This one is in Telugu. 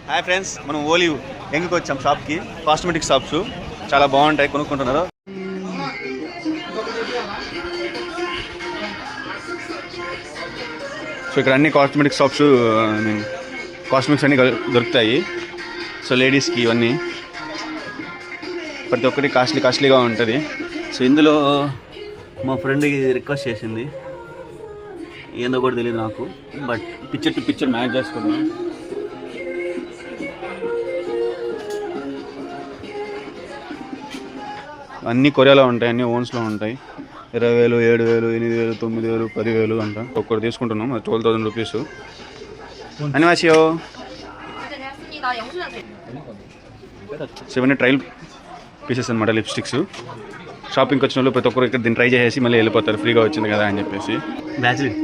హాయ్ ఫ్రెండ్స్, మనం ఓలివ్ ఎంగకి వచ్చాం షాప్కి. కాస్మెటిక్ షాప్స్ చాలా బాగుంటాయి, కొనుక్కుంటున్నారు. సో ఇక్కడ అన్ని కాస్మెటిక్ షాప్స్, కాస్మెటిక్స్ అన్నీ దొరుకుతాయి. సో లేడీస్కి ఇవన్నీ ప్రతి ఒక్కటి కాస్ట్లీగా ఉంటుంది. సో ఇందులో మా ఫ్రెండ్కి రిక్వెస్ట్ చేసింది, ఏందో కూడా తెలియదు నాకు, but picture to picture match చేసుకున్నాం. అన్నీ కొరియాలో ఉంటాయి, అన్నీ ఓన్స్లో ఉంటాయి. 20,000, 7,000, 8,000, 9,000, 10,000 అంట. ఒక్కటి తీసుకుంటున్నాం, అది 12,000 రూపీస్. అనివాసియో ఇవన్నీ ట్రయల్ పీసెస్ అనమాట, లిప్స్టిక్స్. షాపింగ్కి వచ్చిన వాళ్ళు ప్రతి ఒక్కరు ఇక్కడ దీన్ని ట్రై చేసి మళ్ళీ వెళ్ళిపోతారు, ఫ్రీగా వచ్చింది కదా అని చెప్పేసి. బ్యాచిలర్